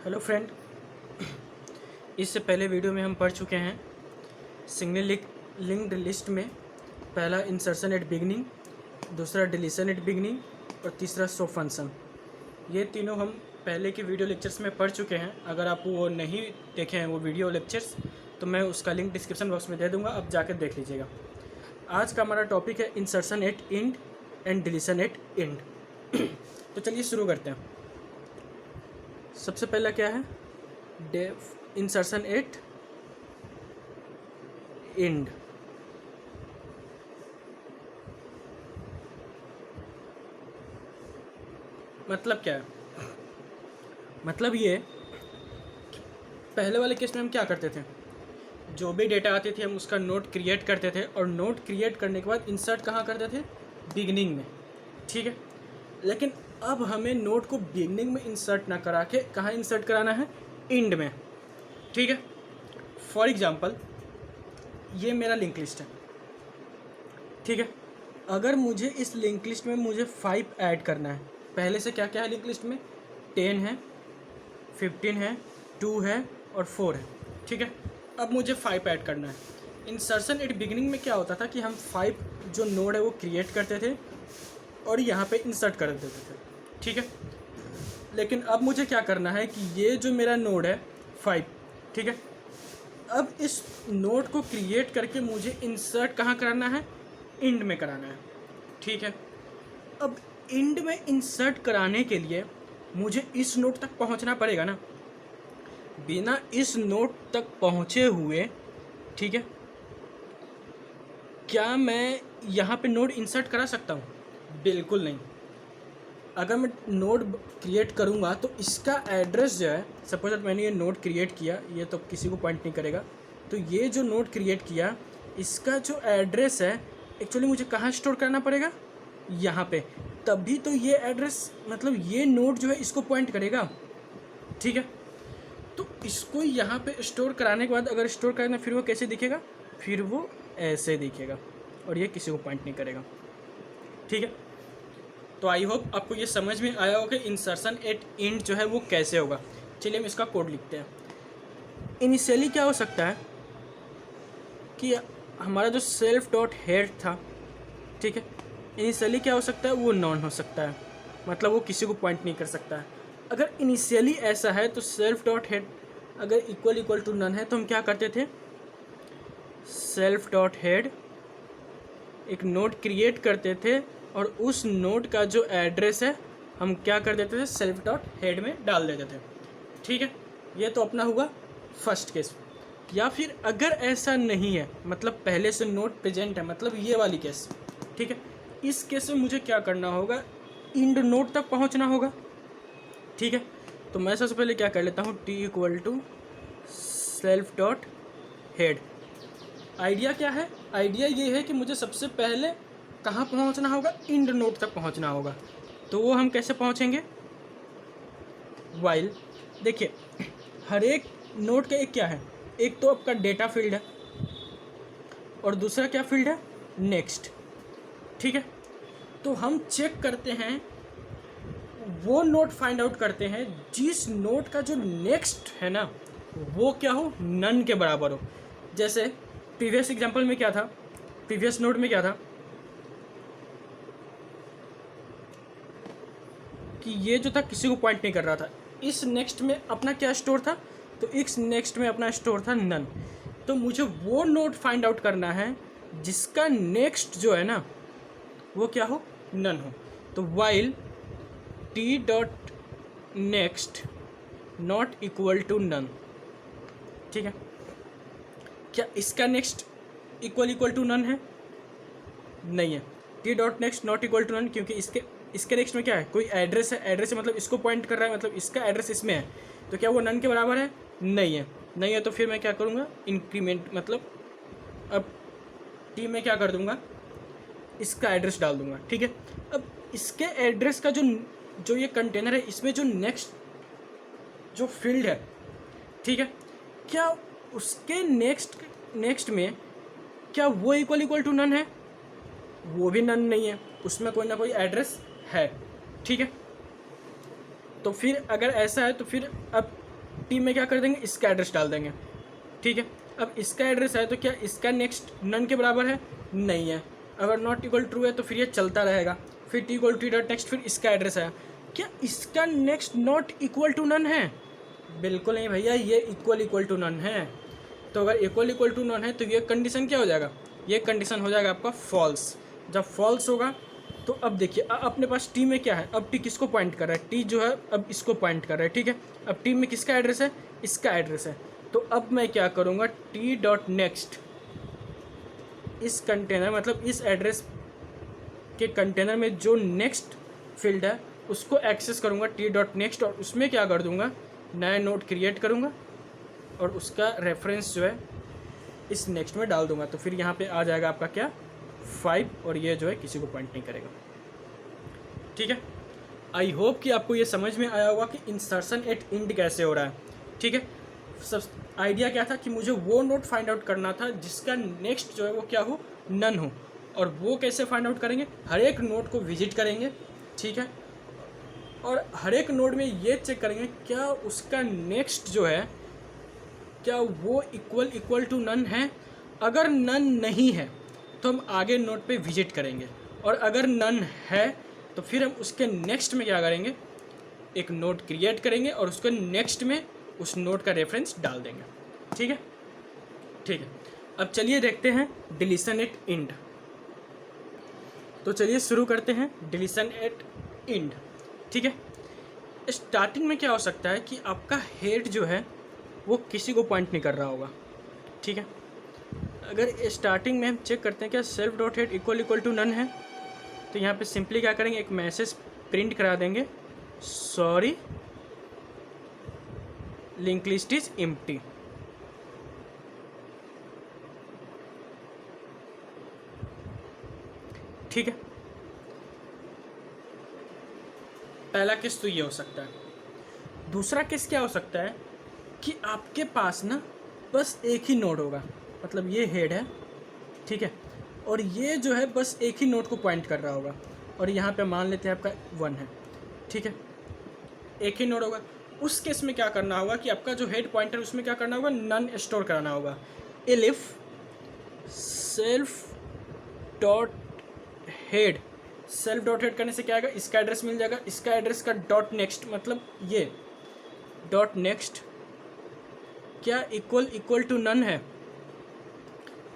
Hello friend, इससे पहले video में हम पढ़ चुके हैं सिंगल लिंक्ड लिस्ट में पहला इंसर्शन एट बिगनिंग, दूसरा डिलीशन एट बिगनिंग और तीसरा शो फंक्शन। ये तीनों हम पहले के वीडियो लेक्चर्स में पढ़ चुके हैं। अगर आप वो नहीं देखे हैं वो वीडियो लेक्चर्स तो मैं उसका लिंक डिस्क्रिप्शन बॉक्स में दे दूँगा, आप जाकर देख लीजिएगा। आज का हमारा टॉपिक है insertion at end and deletion at end. तो चलिए शुरू करते हैं। सबसे पहला क्या है? Insertion at end. मतलब क्या है? मतलब ये पहले वाले केस में हम क्या करते थे, जो भी डेटा आते थे हम उसका नोट क्रिएट करते थे और नोट क्रिएट करने के बाद इंसर्ट कहाँ करते थे? बिगनिंग में, ठीक है। लेकिन अब हमें नोट को बिगनिंग में इंसर्ट ना करा के कहाँ इंसर्ट कराना है? इंड में, ठीक है। फॉर एग्जांपल ये मेरा लिंक लिस्ट है, ठीक है। अगर मुझे इस लिंक लिस्ट में मुझे 5 ऐड करना है, पहले से क्या क्या है लिंक लिस्ट में? 10 है, 15 है, 2 है और 4 है, ठीक है। अब मुझे 5 ऐड करना है। इंसर्शन एट बिगिनिंग में क्या होता था कि हम 5 जो नोड है वो क्रिएट करते थे और यहाँ पे इंसर्ट कर देते थे, ठीक है। लेकिन अब मुझे क्या करना है कि ये जो मेरा नोड है 5, ठीक है, अब इस नोड को क्रिएट करके मुझे इंसर्ट कहाँ कराना है? इंड में कराना है, ठीक है। अब इंड में इंसर्ट कराने के लिए मुझे इस नोड तक पहुँचना पड़ेगा ना। बिना इस नोड तक पहुँचे हुए, ठीक है, क्या मैं यहाँ पे नोड इंसर्ट करा सकता हूँ? बिल्कुल नहीं। अगर मैं नोड क्रिएट करूँगा तो इसका एड्रेस जो है, सपोज मैंने ये नोड क्रिएट किया, ये तो किसी को पॉइंट नहीं करेगा, तो ये जो नोड क्रिएट किया इसका जो एड्रेस है एक्चुअली मुझे कहाँ स्टोर करना पड़ेगा? यहाँ पे। तभी तो ये एड्रेस मतलब ये नोड जो है इसको पॉइंट करेगा, ठीक है। तो इसको यहाँ पे स्टोर कराने के बाद अगर स्टोर करना फिर वो कैसे दिखेगा? फिर वो ऐसे दिखेगा और ये किसी को पॉइंट नहीं करेगा, ठीक है। तो आई होप आपको ये समझ में आया होगा कि इंसर्शन एट इंड जो है वो कैसे होगा। चलिए हम इसका कोड लिखते हैं। इनिशियली क्या हो सकता है कि हमारा जो सेल्फ डॉट हेड था, ठीक है, इनिशियली क्या हो सकता है? वो नॉन हो सकता है, मतलब वो किसी को पॉइंट नहीं कर सकता है। अगर इनिशियली ऐसा है तो सेल्फ डॉट हेड अगर इक्वल टू नन है तो हम क्या करते थे? सेल्फ डॉट हेड एक नोड क्रिएट करते थे और उस नोड का जो एड्रेस है हम क्या कर देते थे? सेल्फ डॉट हेड में डाल देते थे, ठीक है। ये तो अपना हुआ फर्स्ट केस। या फिर अगर ऐसा नहीं है, मतलब पहले से नोड प्रेजेंट है, मतलब ये वाली केस, ठीक है, इस केस में मुझे क्या करना होगा? इंड नोड तक पहुंचना होगा, ठीक है। तो मैं सबसे पहले क्या कर लेता हूँ? T equal to self dot head. Idea क्या है? आइडिया ये है कि मुझे सबसे पहले कहाँ पहुँचना होगा? इंड नोड तक पहुँचना होगा। तो वो हम कैसे पहुँचेंगे? वाइल देखिए, हर एक नोड के एक क्या है? एक तो आपका डेटा फील्ड है और दूसरा क्या फील्ड है? नेक्स्ट, ठीक है। तो हम चेक करते हैं, वो नोड फाइंड आउट करते हैं जिस नोड का जो नेक्स्ट है ना वो क्या हो? नन के बराबर हो। जैसे प्रीवियस एग्जांपल में क्या था? प्रीवियस नोड में क्या था कि ये जो था किसी को पॉइंट नहीं कर रहा था। इस नेक्स्ट में अपना क्या स्टोर था? तो इस नेक्स्ट में अपना स्टोर था नन। तो मुझे वो नोड फाइंड आउट करना है जिसका नेक्स्ट जो है ना वो क्या हो? नन हो। तो while T dot next not equal to none, ठीक है। क्या इसका नेक्स्ट इक्वल टू नन है? नहीं है। T dot next not equal to none क्योंकि इसके नेक्स्ट में क्या है? कोई एड्रेस है। एड्रेस है मतलब इसको पॉइंट कर रहा है, मतलब इसका एड्रेस इसमें है। तो क्या वो नन के बराबर है? नहीं है। नहीं है तो फिर मैं क्या करूँगा? इंक्रीमेंट, मतलब अब टी में क्या कर दूँगा? इसका एड्रेस डाल दूँगा, ठीक है। अब इसके एड्रेस का जो ये कंटेनर है इसमें जो जो फील्ड है, ठीक है, क्या उसके नेक्स्ट में क्या वो इक्वल टू नन है? वो भी नन नहीं है, उसमें कोई ना कोई एड्रेस है, ठीक है। तो फिर अगर ऐसा है तो फिर अब टी में क्या कर देंगे, इसका एड्रेस डाल देंगे, ठीक है। अब इसका एड्रेस है तो क्या इसका नेक्स्ट नन के बराबर है, नहीं है। अगर नॉट इक्वल ट्रू है तो फिर ये चलता रहेगा, फिर T equal T dot next, फिर इसका एड्रेस है, क्या इसका next not equal to none है, बिल्कुल नहीं भैया, ये इक्वल इक्वल टू नन है। तो अगर इक्वल टू नन है तो ये कंडीशन क्या हो जाएगा, ये कंडीशन हो जाएगा आपका फॉल्स। जब फॉल्स होगा तो अब देखिए अपने पास टी में क्या है, अब टी किसको पॉइंट कर रहा है, टी जो है अब इसको पॉइंट कर रहा है, ठीक है। अब टी में किसका एड्रेस है, इसका एड्रेस है। तो अब मैं क्या करूँगा, टी डॉट नेक्स्ट इस कंटेनर मतलब इस एड्रेस के कंटेनर में जो नेक्स्ट फील्ड है उसको एक्सेस करूँगा टी डॉट नेक्स्ट, और उसमें क्या कर दूँगा, नया नोड क्रिएट करूँगा और उसका रेफरेंस जो है इस नेक्स्ट में डाल दूँगा। तो फिर यहाँ पे आ जाएगा आपका क्या 5, और ये जो है किसी को पॉइंट नहीं करेगा, ठीक है। आई होप कि आपको ये समझ में आया होगा कि इंसर्शन एट इंड कैसे हो रहा है, ठीक है। सब आइडिया क्या था कि मुझे वो नोड फाइंड आउट करना था जिसका नेक्स्ट जो है वो क्या हो, नन हो। और वो कैसे फाइंड आउट करेंगे, हर एक नोड को विजिट करेंगे, ठीक है, और हर एक नोड में ये चेक करेंगे क्या उसका नेक्स्ट जो है क्या वो इक्वल टू नन है। अगर नन नहीं है तो हम आगे नोड पे विजिट करेंगे, और अगर नन है तो फिर हम उसके नेक्स्ट में क्या करेंगे, एक नोड क्रिएट करेंगे और उसके नेक्स्ट में उस नोड का रेफरेंस डाल देंगे, ठीक है, ठीक है। अब चलिए देखते हैं डिलीशन एट इंड। तो चलिए शुरू करते हैं डिलीशन एट इंड, ठीक है। स्टार्टिंग में क्या हो सकता है कि आपका हेड जो है वो किसी को पॉइंट नहीं कर रहा होगा, ठीक है। अगर स्टार्टिंग में हम चेक करते हैं क्या self dot head equal to none है, तो यहाँ पे सिंपली क्या करेंगे, एक मैसेज प्रिंट करा देंगे, sorry link list is empty, ठीक है। पहला केस तो ये हो सकता है। दूसरा केस क्या हो सकता है कि आपके पास ना बस एक ही नोड होगा, मतलब ये हेड है, ठीक है, और ये जो है बस एक ही नोड को पॉइंट कर रहा होगा, और यहाँ पे मान लेते हैं आपका 1 है, ठीक है, एक ही नोड होगा। उस केस में क्या करना होगा कि आपका जो हेड पॉइंटर उसमें क्या करना होगा, नन स्टोर कराना होगा। If self dot head, self dot head करने से क्या आएगा, इसका एड्रेस मिल जाएगा, इसका एड्रेस का डॉट नेक्स्ट मतलब ये डॉट नेक्स्ट क्या इक्वल टू नन है,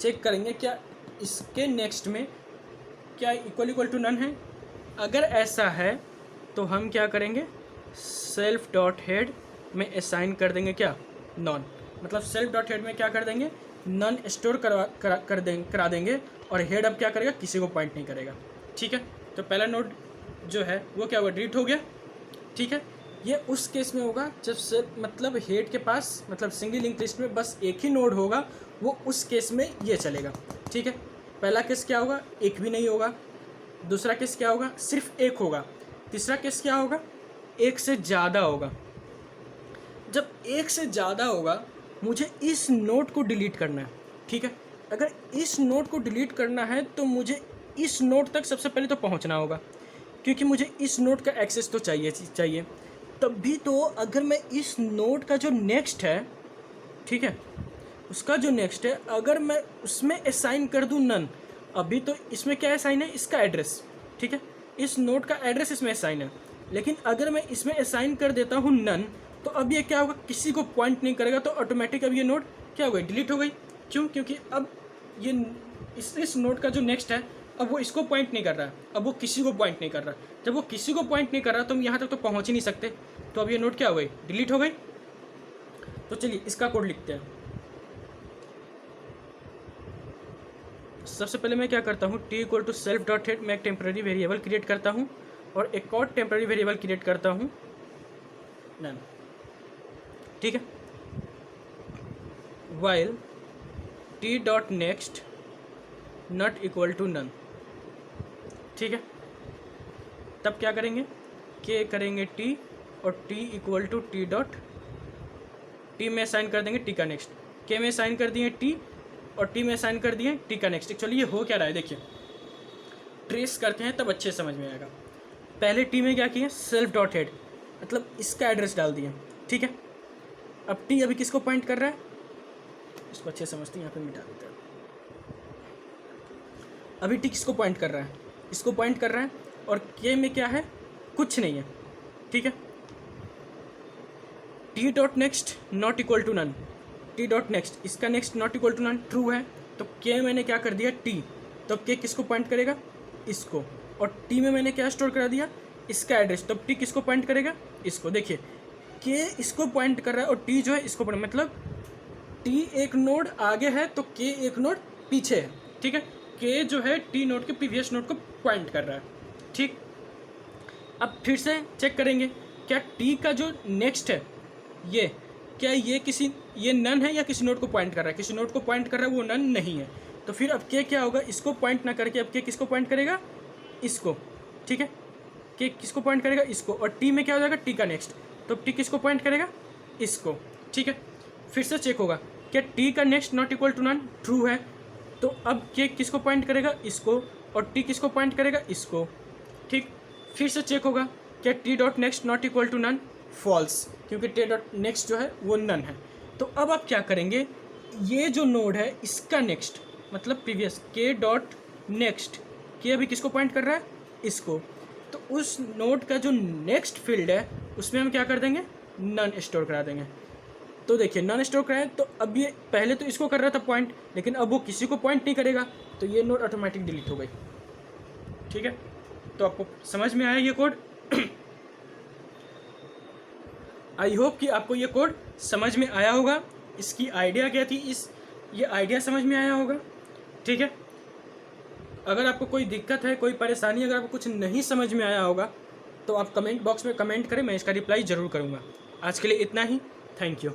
चेक करेंगे क्या इसके नेक्स्ट में क्या इक्वल टू नन है। अगर ऐसा है तो हम क्या करेंगे, सेल्फ डॉट हेड में असाइन कर देंगे क्या, नॉन, मतलब सेल्फ डॉट हेड में क्या कर देंगे, नन स्टोर करा देंगे, और हेड अब क्या करेगा, किसी को पॉइंट नहीं करेगा, ठीक है। तो पहला नोड जो है वो क्या हुआ, डिलीट हो गया, ठीक है। ये उस केस में होगा जब से मतलब हेड के पास मतलब सिंगल लिंक लिस्ट में बस एक ही नोड होगा, वो उस केस में ये चलेगा, ठीक है। पहला केस क्या होगा, एक भी नहीं होगा। दूसरा केस क्या होगा, सिर्फ एक होगा। तीसरा केस क्या होगा, एक से ज़्यादा होगा। जब एक से ज़्यादा होगा मुझे इस नोड को डिलीट करना है, ठीक है। अगर इस नोड को डिलीट करना है तो मुझे इस नोड तक सबसे पहले तो पहुंचना होगा, क्योंकि मुझे इस नोड का एक्सेस तो चाहिए। तब भी तो अगर मैं इस नोड का जो नेक्स्ट है, ठीक है, उसका जो नेक्स्ट है अगर मैं उसमें असाइन कर दूं नन, अभी तो इसमें क्या असाइन है, इसका एड्रेस, ठीक है, इस नोड का एड्रेस इसमें असाइन है। लेकिन अगर मैं इसमें असाइन कर देता हूँ नन, तो अब ये क्या होगा, किसी को पॉइंट नहीं करेगा, तो ऑटोमेटिक अब ये नोड क्या हो गई, डिलीट हो गई। क्यों, क्योंकि अब ये इस नोड का जो नेक्स्ट है अब वो इसको पॉइंट नहीं कर रहा है, अब वो किसी को पॉइंट नहीं कर रहा। जब वो किसी को पॉइंट नहीं कर रहा तो हम यहाँ तक तो पहुँच ही नहीं सकते, तो अब ये नोड क्या हो गई, डिलीट हो गई। तो चलिए इसका कोड लिखते हैं। सबसे पहले मैं क्या करता हूँ, T equal to self dot head, मैं एक टेम्प्रेरी वेरिएबल क्रिएट करता हूँ और एक और टेम्प्रेरी वेरिएबल क्रिएट करता हूँ नन, ठीक है। While T dot next not equal to none, ठीक है। तब क्या करेंगे, के करेंगे टी और T equal to T dot, T में साइन कर देंगे टी का नेक्स्ट, के में साइन कर दिए टी और टी में साइन कर दिए टी का नेक्स्ट। एक्चुअली ये हो क्या रहा है, देखिए ट्रेस करते हैं तब अच्छे समझ में आएगा। पहले टी में क्या किए, सेल्फ डॉट हेड मतलब इसका एड्रेस डाल दिए, ठीक है। अब टी अभी किसको पॉइंट कर रहा है, इसको अच्छे समझते हैं, यहाँ पे मिटा देते हैं। अभी टी किसको पॉइंट कर रहा है, इसको पॉइंट कर रहा है, और के में क्या है, कुछ नहीं है, ठीक है। T dot next not equal to none, T dot next इसका next not equal to none true है, तो के मैंने क्या कर दिया टी, तो अब के किसको पॉइंट करेगा, इसको, और टी में मैंने क्या स्टोर करा दिया, इसका एड्रेस, तो टी किसको पॉइंट करेगा, इसको। देखिए के इसको पॉइंट कर रहा है और टी जो है इसको पॉइंट, मतलब टी एक नोड आगे है तो के एक नोड पीछे है, ठीक है। के जो है टी नोड के प्रीवियस नोड को पॉइंट कर रहा है, ठीक। अब फिर से चेक करेंगे क्या टी का जो नेक्स्ट है ये, क्या ये नन है या किसी नोड को पॉइंट कर रहा है, किसी नोड को पॉइंट कर रहा है, वो नन नहीं है। तो फिर अब के क्या होगा, इसको पॉइंट ना करके अब के किसको पॉइंट करेगा, इसको, ठीक है। के किसको पॉइंट करेगा, इसको, और टी में क्या हो जाएगा, टी का नेक्स्ट, तो टी किसको पॉइंट करेगा, इसको, ठीक है। फिर से चेक होगा क्या टी का next not equal to none true है, तो अब के किसको पॉइंट करेगा, इसको, और टी किसको पॉइंट करेगा, इसको, ठीक। फिर से चेक होगा क्या T dot next not equal to none false, क्योंकि टी डॉट नेक्स्ट जो है वो नन है। तो अब आप क्या करेंगे, ये जो नोड है इसका नेक्स्ट मतलब प्रीवियस के डॉट नेक्स्ट, के अभी किसको पॉइंट कर रहा है, इसको, तो उस नोड का जो नेक्स्ट फील्ड है उसमें हम क्या कर देंगे, नन स्टोर करा देंगे। तो देखिए नन स्टोर कराए, तो अब ये पहले तो इसको कर रहा था पॉइंट, लेकिन अब वो किसी को पॉइंट नहीं करेगा, तो ये नोड ऑटोमेटिक डिलीट हो गई, ठीक है। तो आपको समझ में आया ये कोड। आई होप कि आपको ये कोड समझ में आया होगा, इसकी आइडिया क्या थी, ये आइडिया समझ में आया होगा, ठीक है। अगर आपको कोई दिक्कत है, कोई परेशानी, अगर आपको कुछ नहीं समझ में आया होगा तो आप कमेंट बॉक्स में कमेंट करें, मैं इसका रिप्लाई ज़रूर करूँगा। आज के लिए इतना ही, थैंक यू।